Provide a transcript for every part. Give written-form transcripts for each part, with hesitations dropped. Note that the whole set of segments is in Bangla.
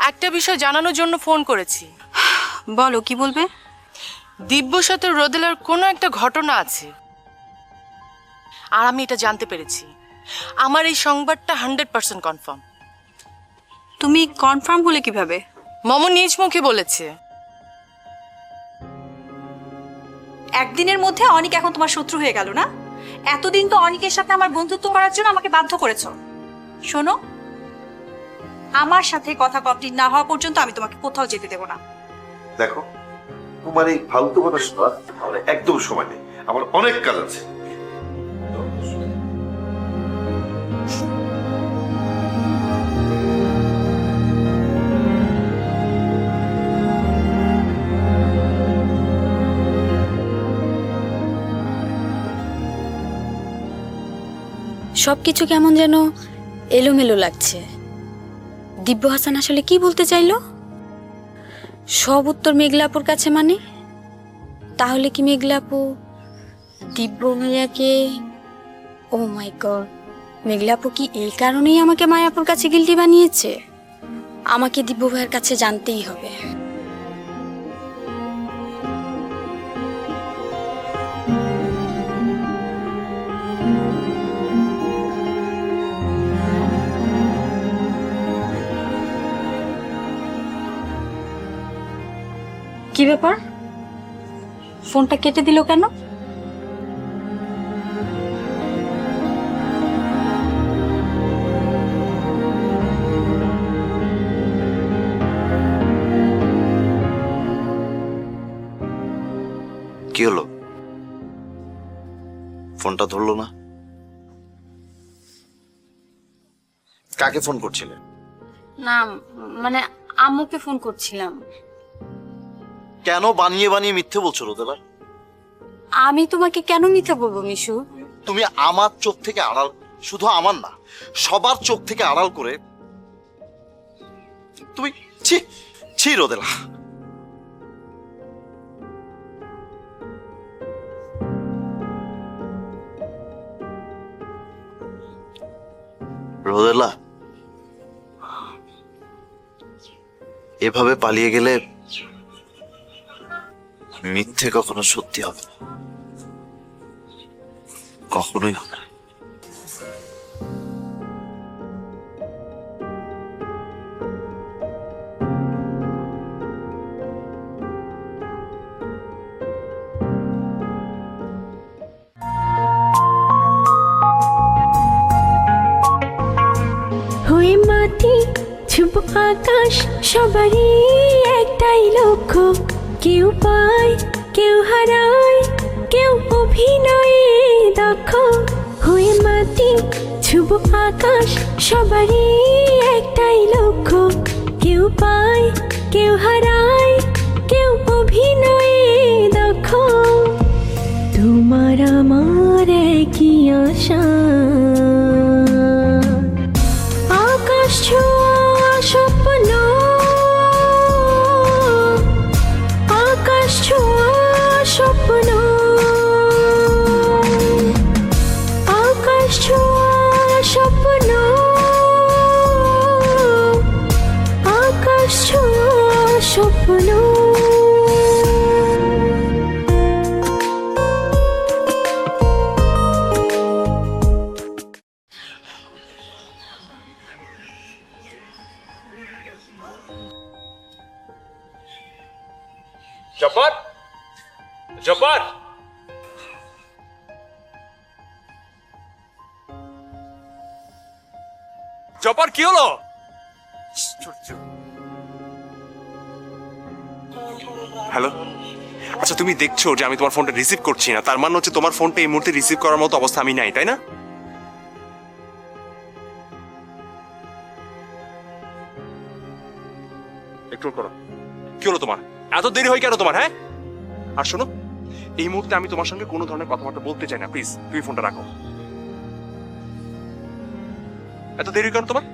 একটা বিষয় জানানোর জন্য ফোন করেছি। বলো, কি বলবে? দিব্যর সাথে রোদেলার কোনো একটা ঘটনা আছে, আর আমি এটা জানতে পেরেছি। আমার এই সংবাদটা 100% কনফার্ম। তুমি কনফার্ম হলে কিভাবে? মম নিজ মুখে বলেছে। একদিনের মধ্যে অনিক এখন তোমার শত্রু হয়ে গেল না? এতদিন তো অনিকের সাথে আমার বন্ধুত্ব করার জন্য আমাকে বাধ্য করেছো। শোনো, আমার সাথে কথা কমপ্লিট না হওয়া পর্যন্ত আমি তোমাকে কোথাও যেতে দেবো না। দেখো, তোমার এই ফালতু কথা শোনা আমার একদম সময় নেই, আমার অনেক কাজ আছে। সবকিছু কেমন যেন এলোমেলো লাগছে। দিব্য হাসান আসলে কি বলতে চাইলো? সব উত্তর মেঘলাপুর কাছে মানে? তাহলে কি মেঘলাপু দিব্য ভাইয়াকে... ও মাই গড, মেঘলাপু কি এই কারণেই আমাকে মায়াপুর কাছে গিল্টি বানিয়েছে? আমাকে দিব্য ভাইয়ের কাছে জানতেই হবে। কি ব্যাপার, ফোনটা কেটে দিল কেন? কি হলো, ফোনটা ধরলো না? কাকে ফোন করছিলে? না মানে আম্মুকে ফোন করছিলাম। কেন বানিয়ে বানিয়ে মিথ্যে বলছো রোদেলা? আমি তোমাকে কেন মিথ্যা বলবো মিশু? তুমি আমার চোখ থেকে আড়াল, শুধু আমার না সবার চোখ থেকে আড়াল করে তুমি... ছি ছি রোদেলা। রোদেলা, এভাবে পালিয়ে গেলে মিথ্যে কখনো সত্যি হবে না, কখনোই হবে না। হয়ে মাটি ছুব আকাশ, সবারই একটাই লক্ষ্য। কেউ পায়, কেউ হারায়, কেউ অভিনয়ে দক্ষ। হয়ে মাটি ছুব আকাশ, সবারই একটাই লক্ষ্য। কেউ পায়, কেউ হারায়, কেউ অভিনয়ে দক্ষ। তোমার আমার একই আশা, আকাশ ছোঁয়া স্বপ্ন, আকাশ ছোঁয়া স্বপ্ন, আকাশ ছোঁয়া স্বপ্ন, আকাশ ছোঁয়া স্বপ্ন। জব্বার, জব্বার, জব্বার কি হলো? হ্যালো, আচ্ছা তুমি দেখছো যে আমি তোমার ফোনটা রিসিভ করছি না, তার মানে হচ্ছে তোমার ফোনটা এই মুহূর্তে রিসিভ করার মতো অবস্থা আমি নাই, তাই না? একটু করো। কি হলো তোমার? এত দেরি হয় কেন তোমার? হ্যাঁ, আর শোনো, এই মুহূর্তে আমি তোমার সঙ্গে কোনো ধরনের কথাবার্তা বলতে চাই না, প্লিজ তুমি ফোনটা রাখো। এত দেরি কেন তোমার?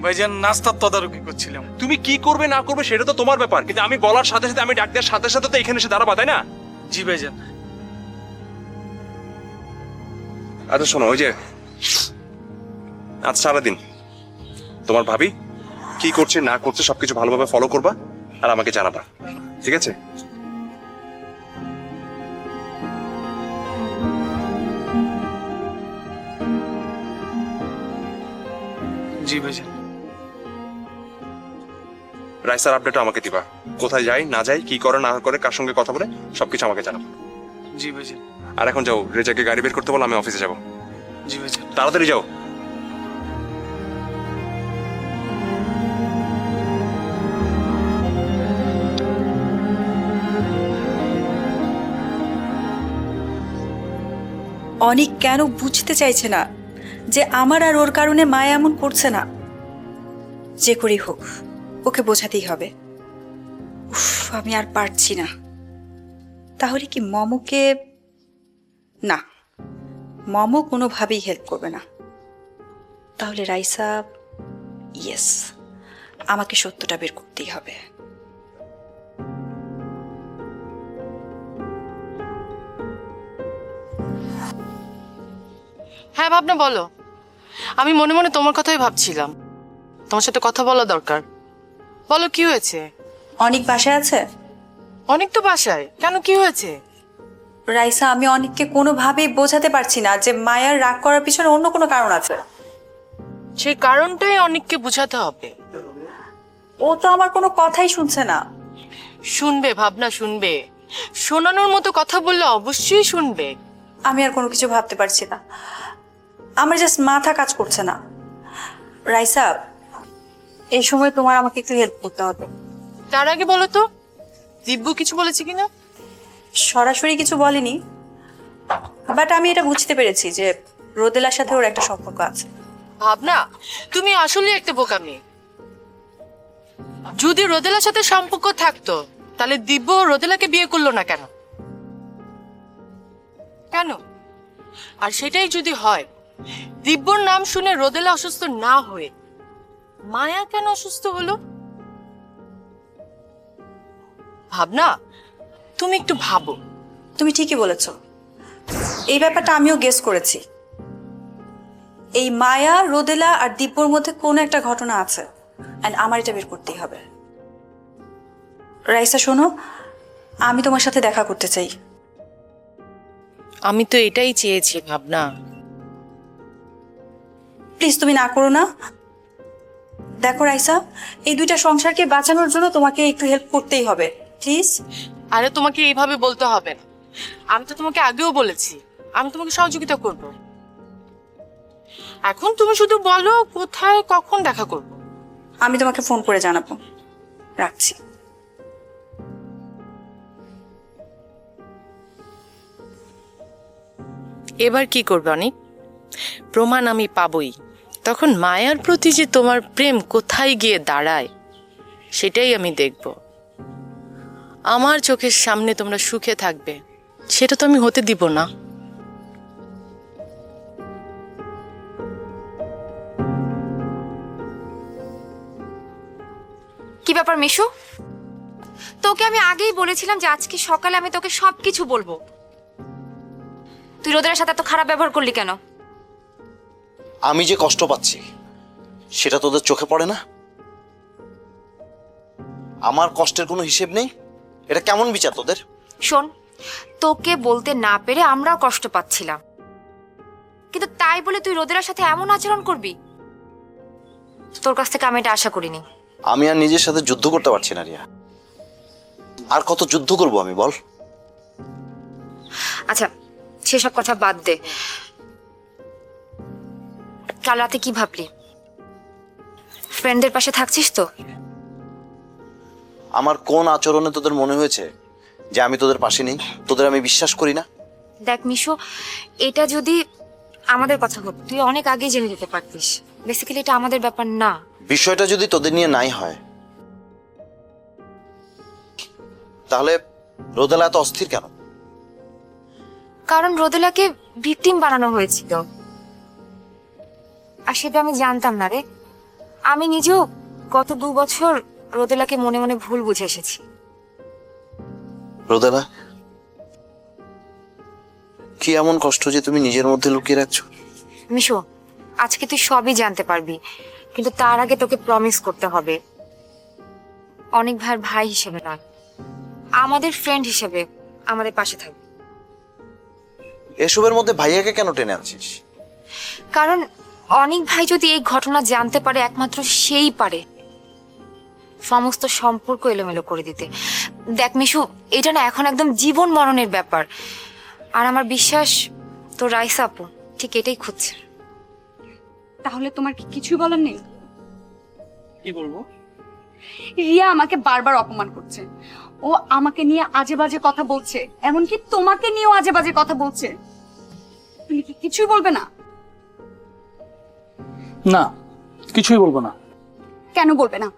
ভাইজান নাস্তার তদারকি করছিলাম। তুমি কি করবে না করবে সেটা তো তোমার ব্যাপার, কিন্তু আমি বলার সাথে সাথে, আমি ডাক দেওয়ার সাথে সাথে তো এখানে এসে দাঁড়াবা, তাই না? জি ভাইজান। আচ্ছা শোনো, ওই যে আজ সারাদিন তোমার ভাবি কি করছে না করছে সবকিছু ভালোভাবে ফলো করবা আর আমাকে জানাবা, ঠিক আছে? জি ভাইজান। রাইসার আপডেটও আমাকে দিবা, কোথায় যাই না যাই, কি করে না করে, কার সঙ্গে কথা বলে, সবকিছু আমাকে জানাবো। জি ভাইজান। আর এখন যাও, রেজাকে গাড়ি বের করতে বলো, আমি অফিসে যাবো। জি ভাইজান। তাড়াতাড়ি যাও। অনিক কেন বুঝতে চাইছে না যে আমার আর ওর কারণে মায়া এমন করছে না? যে করেই হোক ওকে বোঝাতেই হবে। উফ, আমি আর পারছি না। তাহলে কি মমকে? না, মম কোনোভাবেই হেল্প করবে না। তাহলে রাইসা? ইয়েস, আমাকে সত্যটা বের করতেই হবে। হ্যাঁ ভাবনা বলো। আমি মনে মনে তোমার কথাই ভাবছিলাম, তোমার সাথে কথা বলা দরকার। বলো কি হয়েছে? অনিক বাসায় আছে? অনেক তো বাসায়, কেন কি হয়েছে? রাইসা, আমি অনিককে কোনোভাবেই বোঝাতে পারছি না যে মায়ার রাগ করার পিছনে অন্য কোনো কারণ আছে। সেই কারণটাই অনেককে বুঝাতে হবে। ও তো আমার কোনো কথাই শুনছে না। শুনবে ভাবনা, শুনবে। শোনানোর মতো কথা বললে অবশ্যই শুনবে। আমি আর কোনো কিছু ভাবতে পারছি না, আমার জাস্ট মাথা কাজ করছে না। রাইসা, এই সময় তোমার আমাকে একটু হেল্প করতে হবে। তার আগে বলো তো, দিব্য কিছু বলেছে কিনা? সরাসরি কিছু বলেনি, বাট আমি এটা বুঝতে পেরেছি যে রোদেলার সাথে ওর একটা সম্পর্ক আছে। ভাবনা, তুমি আসলে একটা বোকা মেয়ে। যদি রোদেলার সাথে সম্পর্ক থাকতো, তাহলে দিব্য রোদেলাকে বিয়ে করলো না কেন? কেন? আর সেটাই যদি হয়, দিব্যর নাম শুনে রোদেলা অসুস্থ না হয়ে মায়া কেন অসুস্থ হলো? ভাবনা, তুমি একটু ভাবো। তুমি ঠিকই বলেছ, এই ব্যাপারটা আমিও গেস করেছি। এই মায়া, রোদেলা আর দিব্যর মধ্যে কোনো একটা ঘটনা আছে, অ্যান্ড আমার এটা বের করতেই হবে। রাইসা শোনো, আমি তোমার সাথে দেখা করতে চাই। আমি তো এটাই চেয়েছি ভাবনা। প্লিজ তুমি না করো না। দেখো রাইসা, এই দুইটা সংসারকে বাঁচানোর জন্য তোমাকে একটু হেল্প করতেই হবে, প্লিজ। আরে তোমাকে এইভাবে বলতে হবে না, আমি তো তোমাকে আগেও বলেছি আমি তোমাকে সহযোগিতা করব। এখন তুমি শুধু বলো কোথায় কখন দেখা করব। আমি তোমাকে ফোন করে জানাবো। রাখছি। এবার কি করবে অনিক? প্রমাণ আমি পাবই। তখন মায়ার প্রতি যে তোমার প্রেম কোথায় গিয়ে দাঁড়ায় সেটাই আমি দেখব। আমার চোখের সামনে তোমরা সুখে থাকবে, সেটা তো আমি হতে দিব না। কি ব্যাপার মিশু? তোকে আমি আগেই বলেছিলাম যে আজকে সকালে আমি তোকে সবকিছু বলবো। তুই রোদেলার সাথে এত খারাপ ব্যবহার করলি কেন? আমি যে কষ্ট পাচ্ছি সেটা তোদের চোখে পড়ে না? আমার কষ্টের কোনো হিসেব নেই? এটা কেমন বিচার তোদের? শোন, তোকে বলতে না পেরে আমরাও কষ্ট পাচ্ছিলাম, কিন্তু তাই বলে তুই রোদেলার সাথে এমন আচরণ করবি? তোর কাছ থেকে আমি এটা আশা করিনি। আমি আর নিজের সাথে যুদ্ধ করতে পারছি না রিয়া। আর কত যুদ্ধ করব আমি, বল? আচ্ছা, সেসব কথা বাদ দে। কাল রাতে কি ভাবলি? ফ্রেন্ডদের পাশে থাকছিস তো? আমার কোন আচরণে তোদের মনে হয়েছে যে আমি তোদের পাশে নেই? তোদের আমি বিশ্বাস করি না? দেখ মিশু, এটা যদি আমাদের কথা হতো তুই অনেক আগেই জেনে যেতে পারতিস। বেসিক্যালি এটা আমাদের ব্যাপার না। বিষয়টা যদি তোদের নিয়ে নাই হয়, তাহলে রোদেলা এত অস্থির কেন? কারণ রোদেলাকে ভিকটিম বানানো হয়েছিল, আর সেটা আমি জানতাম না রে। আমি নিজেও গত 2 বছর রোদেলাকে মনে মনে ভুল বুঝে এসেছি। রোদেলা, কি এমন কষ্ট যে তুমি নিজের মধ্যে লুকিয়ে রাখছো? মিশু, আজকে তুই সবই জানতে পারবি। কিন্তু তার আগে তোকে প্রমিস করতে হবে অনেক ভাইয়ের ভাই হিসেবে নয়, আমাদের ফ্রেন্ড হিসেবে আমাদের পাশে থাকবে। এসবের মধ্যে ভাইয়াকে কেন টেনে আনছিস? কারণ অনেক ভাই যদি এই ঘটনা জানতে পারে, একমাত্র সেই পারে সমস্ত সম্পর্ক এলোমেলো করে দিতে। দেখ মিশু, এটা না এখন একদম জীবন মরণের ব্যাপার। আর আমার বিশ্বাস তোর রাইসা আপু ঠিক এটাই খুঁজছে। তাহলে তোমার কি কিছুই বলার নেই? কি বলবো? রিয়া আমাকে বারবার অপমান করছে, ও আমাকে নিয়ে আজে বাজে কথা বলছে, এমনকি তোমাকে নিয়েও আজে বাজে কথা বলছে। তুমি কি কিছুই বলবে না? না, কিছুই বলবো না। কেন বলবে না?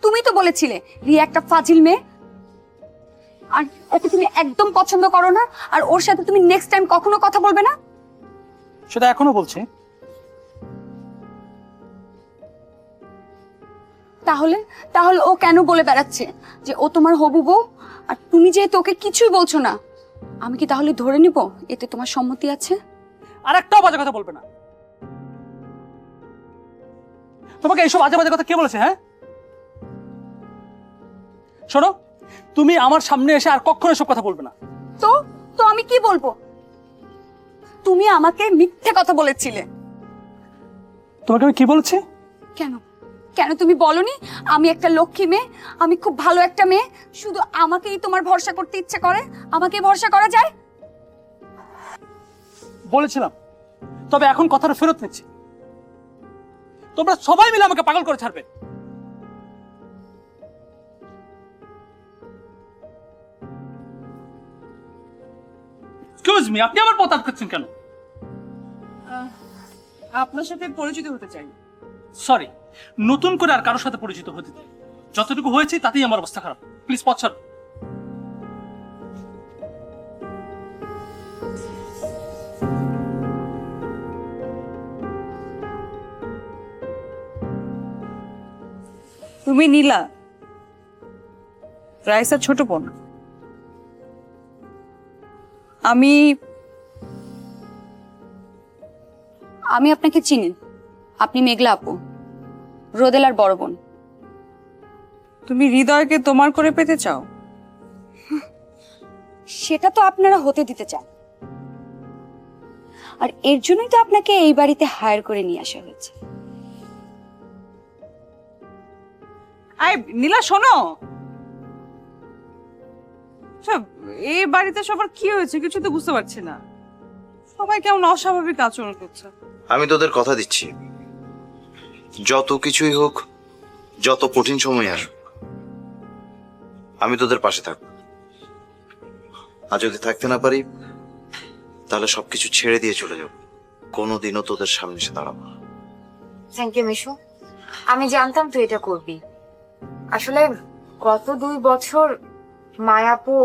তুমি তো বলেছিলে রিয়া একটা ফাজিল মেয়ে, আর ওকে তুমি একদম পছন্দ করো না, আর ওর সাথে তুমি নেক্সট টাইম কখনো কথা বলবে না। সেটা এখনো বলছি। তাহলে তাহলে ও কেন বলে বেড়াচ্ছে যে ও তোমার হবু বউ, আর তুমি যেহেতু ওকে কিছুই বলছো না, আমি কি তাহলে ধরে নিব এতে তোমার সম্মতি আছে? আর একটাও বাজে কথা বলবে না। তোমাকে এইসব আজে বাজে কথা কে বলেছে? হ্যাঁ শোনো, তুমি আমার সামনে এসে আর কখনো এসব কথা বলবে না। তো তো আমি কি বলবো? তুমি আমাকে মিথ্যে কথা বলেছিলে। তোমাকে আমি কি বলেছি? কেন কেন তুমি বলনি আমি একটা লক্ষ্মী মেয়ে, আমি খুব ভালো একটা মেয়ে, শুধু আমাকেই তোমার ভরসা করতে ইচ্ছে করে, আমাকে ভরসা করা যায়? বলেছিলাম, তবে এখন কথাটা ফেরত নিচ্ছি। তোমরা সবাই মিলে আমাকে পাগল করে ছাড়বে। এক্সকিউজ মি, আপনি আমার পথ আটকাচ্ছেন কেন? আপনার সাথে পরিচিত হতে চাই। সরি, নতুন করে আর কারোর সাথে পরিচিত হতে চাই। যতটুকু হয়েছে তাতেই আমার অবস্থা খারাপ। প্লিজ পথ ছাড়ুন। তুমি নীলা, রাইসার ছোট বোন। আমি আমি আপনাকে চিনি, আপনি মেঘলা আপু, রোদেলার বড় বোন। তুমি হৃদয়কে তোমার করে পেতে চাও? সেটা তো আপনারা হতে দিতে চান, আর এর জন্যই তো আপনাকে এই বাড়িতে হায়ার করে নিয়ে আসা হয়েছে। আই নীলা শোনো, সব এই বাড়িতে সবার কি হয়েছে কিছু তো বুঝতে পারছি না। সবাই কেমন অস্বাভাবিক আচরণ করছে। আমি তোদের কথা দিচ্ছি, যত কিছুই হোক, যত কঠিন সময় আসুক, আমি তোদের পাশে থাকবো। আর যদি থাকতে না পারি, তাহলে সবকিছু ছেড়ে দিয়ে চলে যাব। কোনোদিনও তোদের সামনে এসে দাঁড়াবো না। থ্যাংক ইউ মিশু, আমি জানতাম তুই এটা করবি। আসলে গত 2 বছর মায়াপু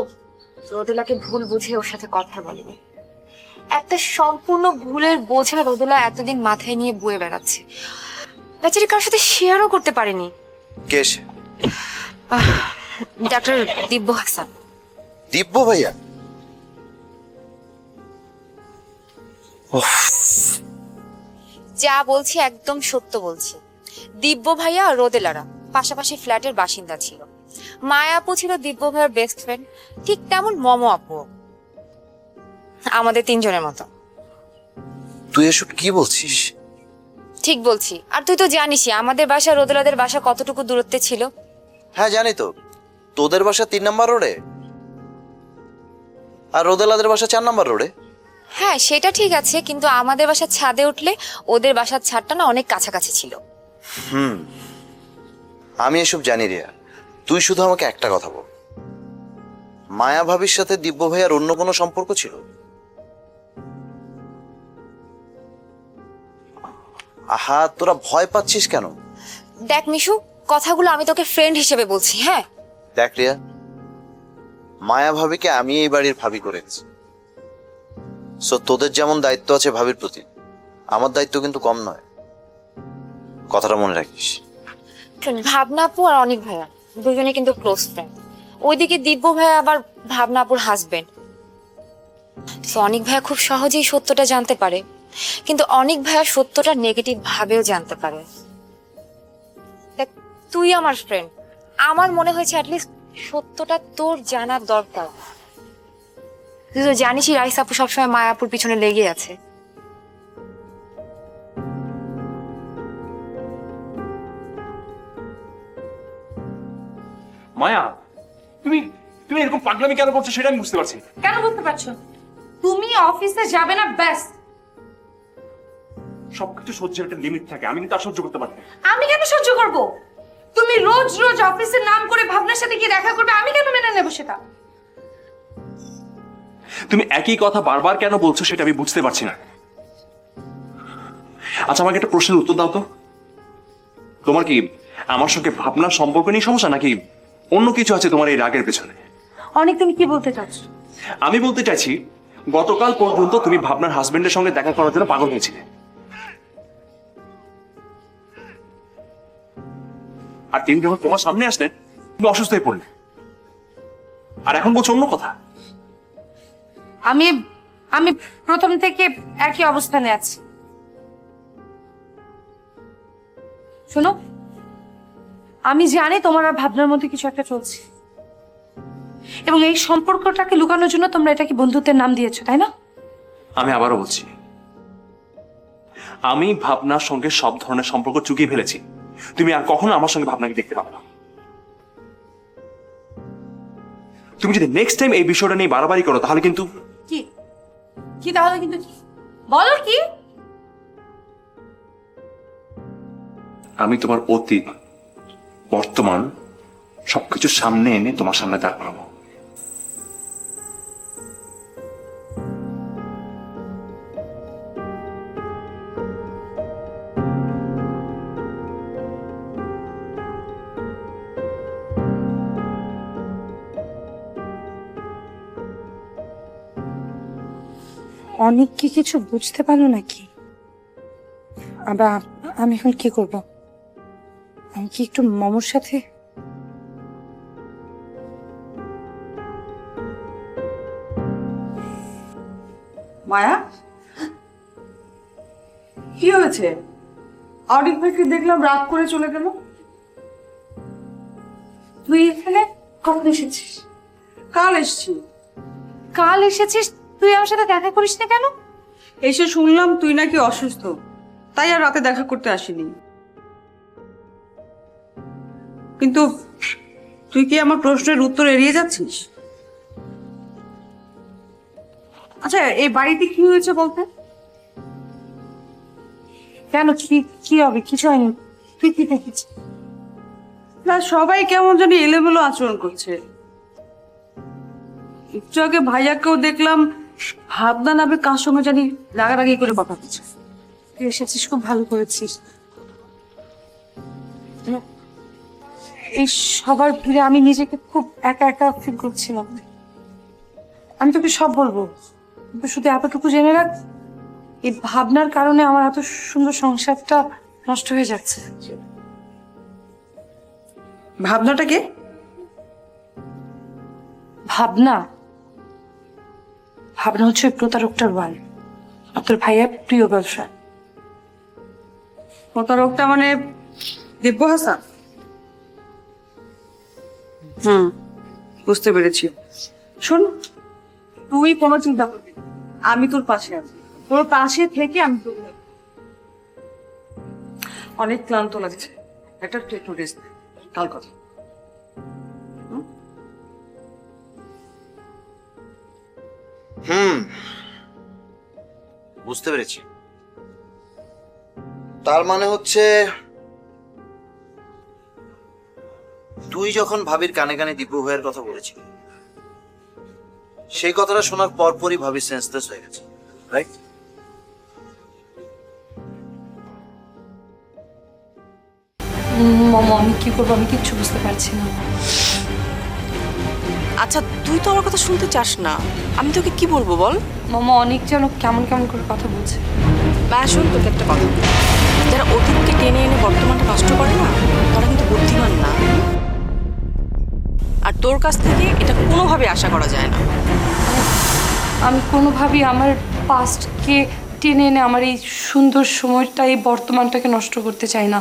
রোদেলাকে ভুল বুঝে ওর সাথে কথা বলেনি। একটা সম্পূর্ণ ভুলের বোঝা রোদেলা এতদিন মাথায় নিয়ে বয়ে বেড়াচ্ছে, বেচারি কারোর সাথে শেয়ারও করতে পারেনি। কে সে? ডাক্তার দিব্য হাসান। দিব্য ভাইয়া? যা বলছি একদম সত্য বলছি। দিব্য ভাইয়া আর রোদেলারা পাশাপাশি ফ্ল্যাটের বাসিন্দা ছিল। মায়া আপু ছিল দিব্য ভাইয়ার বেস্ট ফ্রেন্ড, ঠিক তেমন মমো আপু, আমাদের 3 জনের মতো। তুই এসব কি বলছিস? ঠিক বলছি। আর তুই তো জানিসই আমাদের বাসা রোদেলাদের বাসা কতটুকু দূরত্বে ছিল। হ্যাঁ জানি তো, তোদের বাসা 3 নম্বর রোডে আর রোদেলাদের বাসা 4 নম্বর রোডে। হ্যাঁ সেটা ঠিক আছে, কিন্তু আমাদের বাসার ছাদে উঠলে ওদের বাসার ছাদটা না অনেক কাছাকাছি ছিল। আমি এসব জানি রিয়া, তুই শুধু আমাকে একটা কথা বল, মায়া ভাবির সাথে দিব্য ভাইয়ার অন্য কোনো সম্পর্ক ছিল? আহা, তোরা ভয় পাচ্ছিস কেন? দেখ মিশু, কথাগুলো আমি তোকে ফ্রেন্ড হিসেবে বলছি। হ্যাঁ দেখ রিয়া, মায়া ভাবিকে আমি এই বাড়ির ভাবি করেছি, সো তোদের যেমন দায়িত্ব আছে ভাবির প্রতি, আমার দায়িত্ব কিন্তু কম নয়, কথাটা মনে রাখিস। শোন, ভাবনা আপু আর অনিক ভাইয়া দুজনে কিন্তু ক্লোজ ফ্রেন্ড। ওইদিকে দিব্য ভাইয়া আবার ভাবনা আপুর হাজবেন্ড। তো অনিক ভাইয়া খুব সহজেই সত্যটা জানতে পারে, কিন্তু অনিক ভাইয়া সত্যটা নেগেটিভ ভাবেও জানতে পারে। তুই আমার ফ্রেন্ড, আমার মনে হয়েছে অ্যাটলিস্ট সত্যটা তোর জানার দরকার। তুই তো জানিসই রাইস আপু সবসময় মায়াপুর পিছনে লেগে আছে। মায়া, তুমি তুমি এরকম পাগলামি কেন করছো সেটা আমি বুঝতে পারছি না। কেন বুঝতে পারছো? তুমি অফিসে যাবে না ব্যাস। সবকিছু সহ্যের একটা লিমিট থাকে, আমি কিন্তু আর সহ্য করতে পারি না। আমি কেন সহ্য করব? তুমি রোজ রোজ অফিসের নাম করে ভাবনার সাথে গিয়ে দেখা করবে, আমি কেন মেনে নেব সেটা? তুমি একই কথা বারবার কেন বলছো সেটা আমি বুঝতে পারছি না। আচ্ছা, আমাকে একটা প্রশ্নের উত্তর দাও তো। তোমার কি আমার সঙ্গে ভাবনার সম্পর্ক নিয়ে সমস্যা, নাকি অন্য কিছু আছে তোমার এই রাগের পেছনে? অনেক, তুমি কি বলতে চাচ্ছ? আমি বলতে চাইছি, গতকাল পর্যন্ত তুমি ভাবনার হাজবেন্ডের সঙ্গে দেখা করার জন্য পাগল হয়েছিলে, আর তিনি যখন তোমার সামনে আসলেন তুমি অসুস্থ হয়ে পড়লে, আর এখন বলছো অন্য কথা। আমি আমি প্রথম থেকে একই অবস্থানে আছি। শোনো, আমি জানি তোমার আর ভাবনার মধ্যে কিছু একটা চলছে, এবং এই সম্পর্কটাকে লুকানোর জন্য তোমরা এটাকে বন্ধুত্বের নাম দিয়েছো, তাই না? আমি আবারও বলছি, আমি ভাবনার সঙ্গে সব ধরনের সম্পর্ক চুকিয়ে ফেলেছি। তুমি আর কখনো আমার সঙ্গে ভাবনাকে দেখতে পাবে না। তুমি যদি নেক্সট টাইম এই বিষয়টা নিয়ে বাড়াবাড়ি করো তাহলে কিন্তু। কি কি তাহলে কিন্তু কি? বলো কি? আমি তোমার অতীত বর্তমান সবকিছু সামনে এনে তোমার সামনে দাঁড় করাবো। অনেক কি কিছু বুঝতে পারলো নাকি? আবার আমি এখন কি করব? আমি কি একটু মমর সাথে মায়া, কি হয়েছে? অনেক ভাইকে দেখলাম রাগ করে চলে গেল। তুই এখানে কখন এসেছিস? কাল এসছি। কাল এসেছিস? তুই আমার সাথে দেখা করিস না কেন? এসে শুনলাম তুই নাকি অসুস্থ, তাই আর রাতে দেখা করতে আসিনি। কিন্তু তুই কি আমার প্রশ্নের উত্তর এড়িয়ে যাচ্ছিস? আচ্ছা, এই বাড়িতে কি হয়েছে বলতে? কেন, কি কি হবে? কিছু হয়নি। তুই কি দেখেছিস? না, সবাই কেমন জানি এলোমেলো আচরণ করছে। একটু আগে ভাইয়াকেও দেখলাম ভাবনা নামে কার সঙ্গে জানি রাগারাগি করে কথা বলছে। তুই এসেছিস, খুব ভালো করেছিস। এই সবার ভিড়ে আমি নিজেকে খুব একা একা ফিল করছিলাম। আমি তোকে সব বলবো, কিন্তু শুধু এতটুকু জেনে রাখ, এই ভাবনার কারণে আমার এত সুন্দর সংসারটা নষ্ট হয়ে যাচ্ছে। ভাবনাটাকে? ভাবনা ভাবনা হচ্ছে ওই প্রতারকটার ওয়াল, আর তোর ভাইয়ের প্রিয় গার্লফ্রেন্ড। প্রতারকটা মানে দিব্য হাসান? বুঝতে পেরেছি। শোন, তুই কোনো চিন্তা করবি না, আমি তোর পাশে আছি। তোর পাশে থেকে আমি তোর অনেক ক্লান্ত লাগছে, একটু রেস্ট নে, কাল কথা। বুঝতে পেরেছি। তার মানে হচ্ছে তুই যখন ভাবির কানে কানে দীপু ভাইয়ের কথা বলেছিলি, সেই কথাটা শোনার পরপরই ভাবি সেন্সলেস হয়ে গেছে, রাইট? মামা, আমি কি করবো? আমি কিচ্ছু বুঝতে পারছি না। আচ্ছা, তুই তো আমার কথা শুনতে চাস না, আমি তোকে কি বলবো বল? মামা অনেক যেন কেমন কেমন করে কথা বলছে। শোন, তোকে একটা কথা বলি। যারা অতীতকে টেনে এনে বর্তমানটা নষ্ট করে না, তারা কিন্তু বুদ্ধিমান না। আর তোর কাছ থেকে এটা কোনোভাবে আশা করা যায় না। আমি কোনোভাবেই আমার পাস্টকে টেনে এনে আমার এই সুন্দর সময়টা, এই বর্তমানটাকে নষ্ট করতে চাই না।